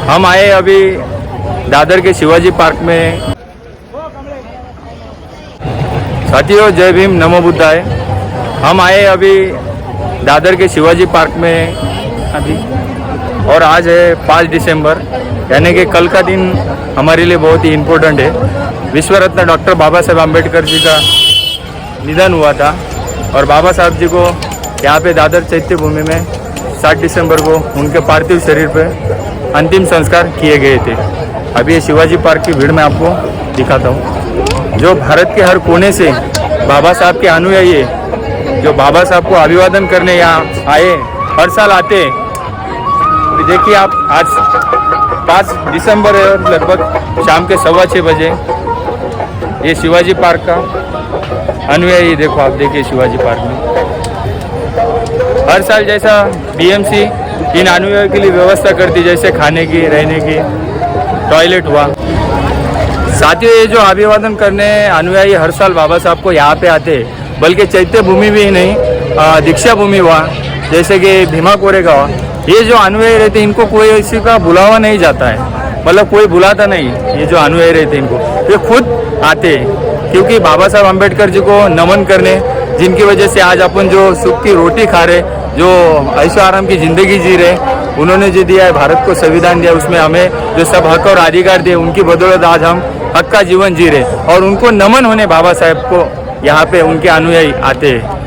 हम आए अभी दादर के शिवाजी पार्क में। साथियों जय भीम नमो बुद्धाय। हम आए अभी दादर के शिवाजी पार्क में अभी, और आज है 5 दिसंबर, यानी कि कल का दिन हमारे लिए बहुत ही इम्पोर्टेंट है। विश्व रत्न डॉक्टर बाबा साहेब अम्बेडकर जी का निधन हुआ था और बाबा साहब जी को यहाँ पे दादर चैत्य भूमि में 7 दिसंबर को उनके पार्थिव शरीर पर अंतिम संस्कार किए गए थे। अभी ये शिवाजी पार्क की भीड़ में आपको दिखाता हूँ, जो भारत के हर कोने से बाबा साहब के अनुयायी जो बाबा साहब को अभिवादन करने यहाँ आए, हर साल आते। देखिए आप, आज 5 दिसंबर है और लगभग शाम के 6:15 बजे ये शिवाजी पार्क का अनुयायी देखो आप, देखिए शिवाजी पार्क में हर साल जैसा बीएमसी इन अनुयायियों के लिए व्यवस्था करती, जैसे खाने की, रहने की, टॉयलेट हुआ। साथियों ये जो अभिवादन करने अनुयायी हर साल बाबा साहब को यहाँ पे आते, बल्कि चैत्य भूमि भी नहीं, दीक्षा भूमि हुआ, जैसे कि भीमा कोरेगांव, ये जो अनुयायी रहते इनको कोई इसी का बुलावा नहीं जाता है, मतलब कोई बुलाता नहीं। ये जो अनुयायी रहते इनको ये खुद आते, क्योंकि बाबा साहब अम्बेडकर जी को नमन करने, जिनकी वजह से आज अपन जो सुख की रोटी खा रहे, जो ऐशो आराम की ज़िंदगी जी रहे, उन्होंने जो दिया है, भारत को संविधान दिया, उसमें हमें जो सब हक और अधिकार दिए, उनकी बदौलत आज हम हक का जीवन जी रहे, और उनको नमन होने बाबा साहब को यहाँ पे उनके अनुयायी आते हैं।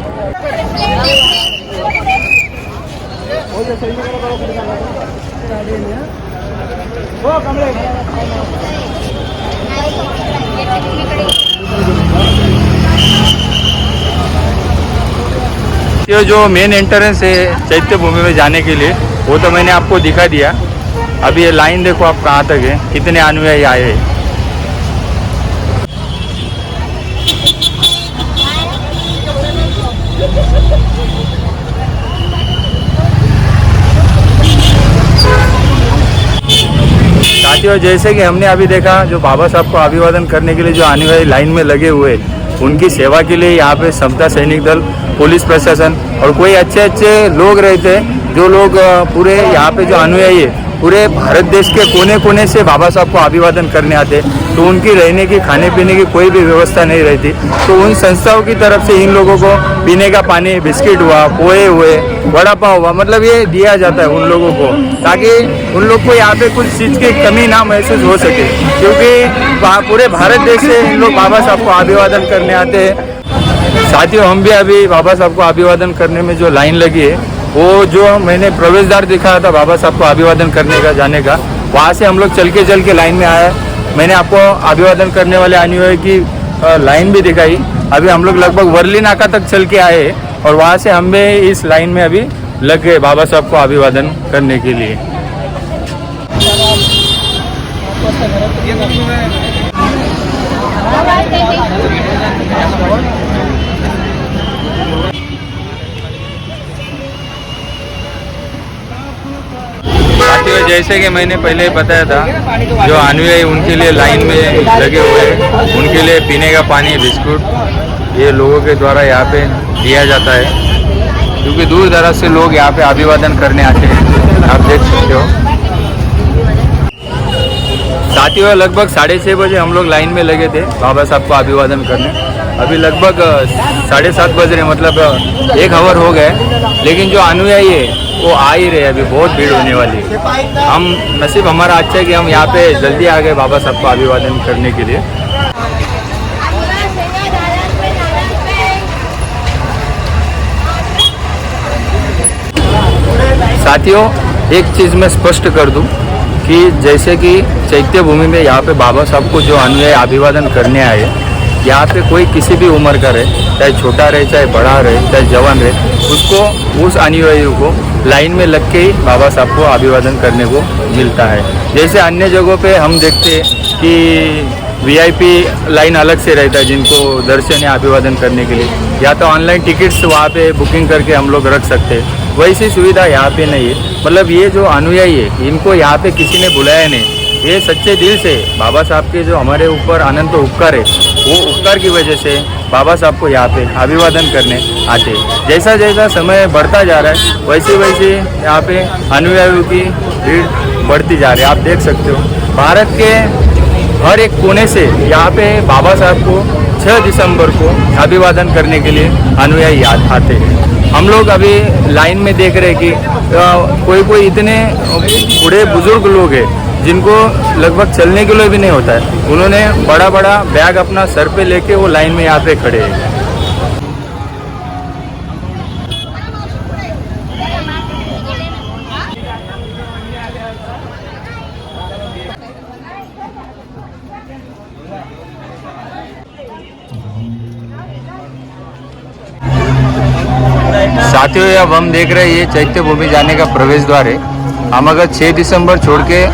ये जो मेन एंट्रेंस है चैत्य भूमि में जाने के लिए, वो तो मैंने आपको दिखा दिया। अभी ये लाइन देखो आप कहाँ तक है, कितने अनुयायी आए हैं। साथियों जैसे कि हमने अभी देखा, जो बाबा साहब को अभिवादन करने के लिए जो अनुयायी लाइन में लगे हुए, उनकी सेवा के लिए यहाँ पे समता सैनिक दल, पुलिस प्रशासन और कोई अच्छे लोग रहते हैं, जो लोग पूरे यहाँ पे जो अनुयायी है पूरे भारत देश के कोने कोने से बाबा साहब को अभिवादन करने आते, तो उनकी रहने की, खाने पीने की कोई भी व्यवस्था नहीं रहती, तो उन संस्थाओं की तरफ से इन लोगों को पीने का पानी, बिस्किट हुआ, पोहे हुए, वड़ा पाव हुआ, मतलब ये दिया जाता है उन लोगों को, ताकि उन लोग को यहाँ पे कुछ चीज़ की कमी ना महसूस हो सके, क्योंकि पूरे भारत देश से इन लोग बाबा साहब को अभिवादन करने आते हैं। साथियों हम भी अभी बाबा साहब को अभिवादन करने में जो लाइन लगी है, वो जो मैंने प्रवेशद्वार दिखाया था बाबा साहब को अभिवादन करने का, जाने का, वहाँ से हम लोग चल के लाइन में आए। मैंने आपको अभिवादन करने वाले अनुयायी की लाइन भी दिखाई। अभी हम लोग लगभग वर्ली नाका तक चल के आए और वहाँ से हम भी इस लाइन में अभी लग गए बाबा साहब को अभिवादन करने के लिए। जैसे कि मैंने पहले बताया था, जो अनुयायी उनके लिए लाइन में लगे हुए हैं, उनके लिए पीने का पानी, बिस्कुट ये लोगों के द्वारा यहाँ पे दिया जाता है, क्योंकि दूर दराज से लोग यहाँ पे अभिवादन करने आते हैं, आप देख सकते हो। साथियों लगभग 6:30 बजे हम लोग लाइन में लगे थे बाबा साहब को अभिवादन करने। अभी लगभग 7:30 बज रहे, मतलब 1 आवर हो गए, लेकिन जो अनुयायी है वो आ ही रहे, अभी बहुत भीड़ होने वाली है। हम नसीब हमारा अच्छा है कि हम यहाँ पे जल्दी आ गए बाबा साहब को अभिवादन करने के लिए। साथियों एक चीज़ मैं स्पष्ट कर दूं कि जैसे कि चैत्य भूमि में यहाँ पे बाबा साहब को जो अनुयायी अभिवादन करने आए, यहाँ पे कोई किसी भी उम्र का रहे, चाहे छोटा रहे, चाहे बड़ा रहे, चाहे जवान रहे, उसको, उस अनुयायियों को लाइन में लग के ही बाबा साहब को अभिवादन करने को मिलता है। जैसे अन्य जगहों पे हम देखते हैं कि वीआईपी लाइन अलग से रहता है, जिनको दर्शन या अभिवादन करने के लिए, या तो ऑनलाइन टिकट्स वहाँ पे बुकिंग करके हम लोग रख सकते हैं, वैसी सुविधा यहाँ पे नहीं है। मतलब ये जो अनुयायी है इनको यहाँ पे किसी ने बुलाया नहीं, ये सच्चे दिल से बाबा साहब के जो हमारे ऊपर अनंत उपकार है, वो उपकार की वजह से बाबा साहब को यहाँ पे अभिवादन करने आते। जैसा जैसा समय बढ़ता जा रहा है वैसे वैसे यहाँ पे अनुयायियों की भीड़ बढ़ती जा रही है। आप देख सकते हो भारत के हर एक कोने से यहाँ पे बाबा साहब को 6 दिसंबर को अभिवादन करने के लिए अनुयायी आते हैं। हम लोग अभी लाइन में देख रहे हैं कि कोई इतने बूढ़े बुजुर्ग लोग हैं जिनको लगभग चलने के लिए भी नहीं होता है, उन्होंने बड़ा बड़ा बैग अपना सर पे लेके वो लाइन में यहाँ पे खड़े हैं। साथियों अब हम देख रहे हैं ये चैत्य भूमि जाने का प्रवेश द्वार है। हम अगर 6 दिसंबर छोड़ के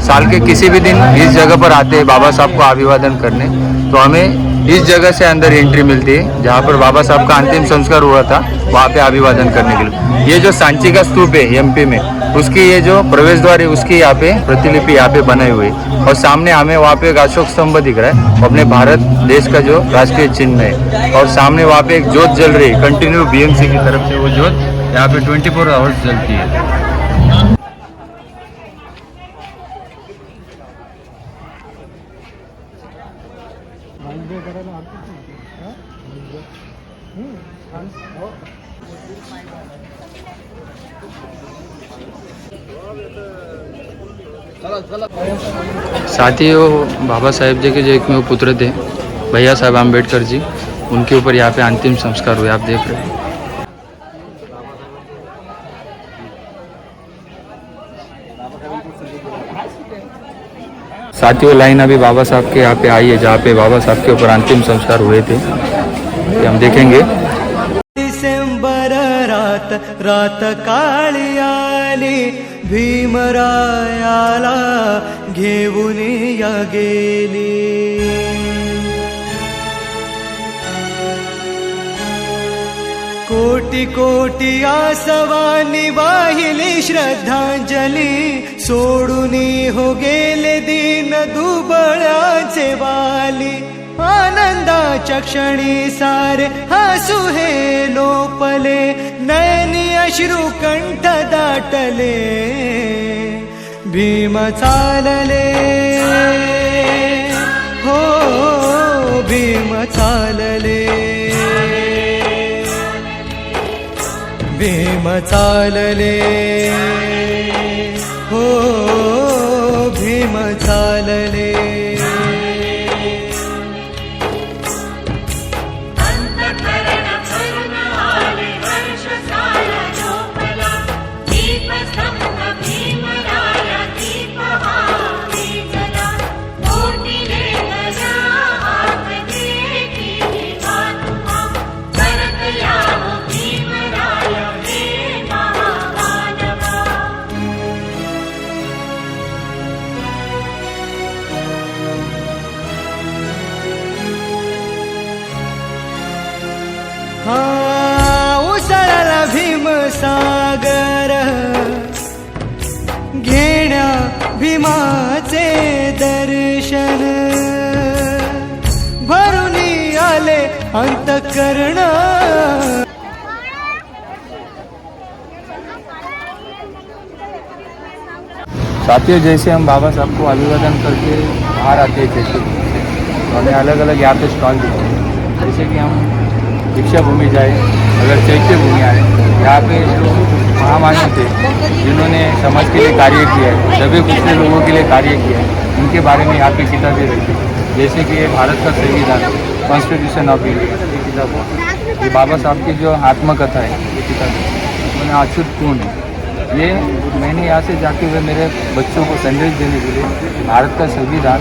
साल के किसी भी दिन इस जगह पर आते हैं बाबा साहब को अभिवादन करने, तो हमें इस जगह से अंदर एंट्री मिलती है जहाँ पर बाबा साहब का अंतिम संस्कार हुआ था, वहाँ पे अभिवादन करने के लिए। ये जो सांची का स्तूप है एमपी में, उसकी ये जो प्रवेश द्वार है उसकी यहाँ पे प्रतिलिपि यहाँ पे बनाई हुई है। और सामने हमें वहाँ पे एक अशोक स्तंभ दिख रहा है, अपने भारत देश का जो राष्ट्रीय चिन्ह है। और सामने वहाँ पे एक जोत जल रही है कंटिन्यू, बीएमसी की तरफ से वो जोत यहाँ पे 24 आवर्स जलती है। साथियों बाबा साहेब जी के जो एकमेव पुत्र थे भैया साहब आम्बेडकर जी, उनके ऊपर यहाँ पे अंतिम संस्कार हुए, आप देख रहे हैं। साथियों लाइन अभी बाबा साहब के यहाँ पे आई है जहाँ पे बाबा साहब के ऊपर अंतिम संस्कार हुए थे, ये हम देखेंगे। डिसेंबर रात काळी आली, भीमरायाला घेऊन या गेली। कोटी कोटी आसवानी वाहिली श्रद्धांजली, सोडून हो गेले दीन दुबळाचे वाली। आनंदाच्या क्षणी सारे हसू हे लोपले, नयनी अश्रू कंठ दाटले। भीम चालले हो, भीम चालले, भीम चालले हो, भीम चालले। उसळला भीमसागर, घेण्या भीमाचे दर्शन। भरून आले अंतःकरण। साथियों जैसे हम बाबा साहब को अभिवादन करके बाहर आते थे तो हमें अलग अलग यहाँ पे स्टॉल दिखते हैं। जैसे कि हम दीक्षा भूमि जाए, अगर चैत्य भूमि आए, यहाँ पे जो महामानव थे जिन्होंने समाज के लिए कार्य किया है, सभी पिछले लोगों के लिए कार्य किया है, उनके बारे में यहाँ पे किताबें रहती हैं। जैसे कि ये भारत का संविधान, कॉन्स्टिट्यूशन ऑफ इंडिया, ये किताब है। ये बाबा साहब की जो आत्मकथा है, ये किताब है। मैंने अछूत कौन है, ये मैंने यहाँ से जाके हुए मेरे बच्चों को संदेश देने के लिए भारत का संविधान,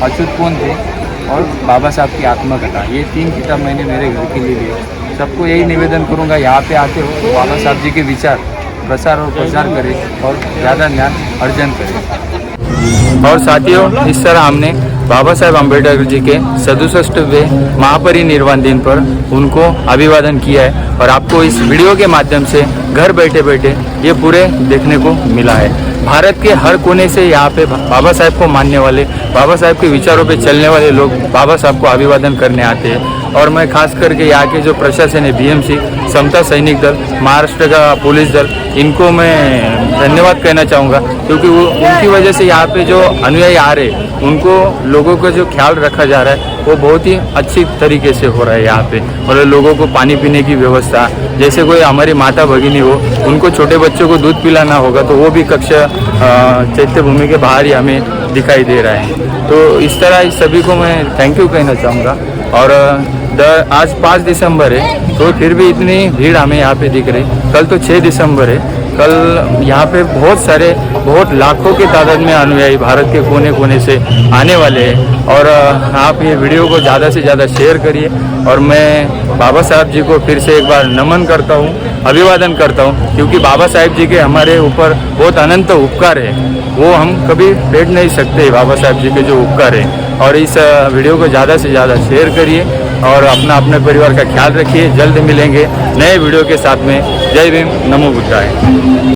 अछूत कौन थे और बाबा साहब की आत्मकथा, ये 3 किताब मैंने मेरे घर के लिए लिए। सबको यही निवेदन करूँगा, यहाँ पे आते हो तो बाबा साहब जी के विचार प्रसार और प्रचार करें और ज़्यादा ज्ञान अर्जन करें। और साथियों इस तरह हमने बाबा साहेब अम्बेडकर जी के 67वें महापरिनिर्वाण दिन पर उनको अभिवादन किया है और आपको इस वीडियो के माध्यम से घर बैठे बैठे ये पूरे देखने को मिला है। भारत के हर कोने से यहाँ पे बाबा साहेब को मानने वाले, बाबा साहेब के विचारों पे चलने वाले लोग बाबा साहब को अभिवादन करने आते हैं। और मैं खास करके यहाँ के जो प्रशासन है, BMC, समता सैनिक दल, महाराष्ट्र का पुलिस दल, इनको मैं धन्यवाद कहना चाहूँगा, क्योंकि वो उनकी वजह से यहाँ पे जो अनुयायी आ रहे, उनको लोगों का जो ख्याल रखा जा रहा है वो बहुत ही अच्छी तरीके से हो रहा है यहाँ पे। मतलब लोगों को पानी पीने की व्यवस्था, जैसे कोई हमारी माता भगिनी हो, उनको छोटे बच्चों को दूध पिलाना होगा तो वो भी कक्षा चैत्य भूमि के बाहर ही हमें दिखाई दे रहा है। तो इस तरह इस सभी को मैं थैंक यू कहना चाहूँगा। और आज 5 दिसंबर है तो फिर भी इतनी भीड़ हमें यहाँ पे दिख रही। कल तो 6 दिसंबर है, कल यहाँ पे बहुत लाखों की तादाद में अनुयायी भारत के कोने कोने से आने वाले हैं। और आप ये वीडियो को ज़्यादा से ज़्यादा शेयर करिए। और मैं बाबा साहब जी को फिर से एक बार नमन करता हूँ, अभिवादन करता हूँ, क्योंकि बाबा साहेब जी के हमारे ऊपर बहुत अनंत उपकार है, वो हम कभी भेज नहीं सकते बाबा साहेब जी के जो उपकार है। और इस वीडियो को ज़्यादा से ज़्यादा शेयर करिए और अपने परिवार का ख्याल रखिए। जल्द मिलेंगे नए वीडियो के साथ में। जय भीम, नमो बुद्धाय।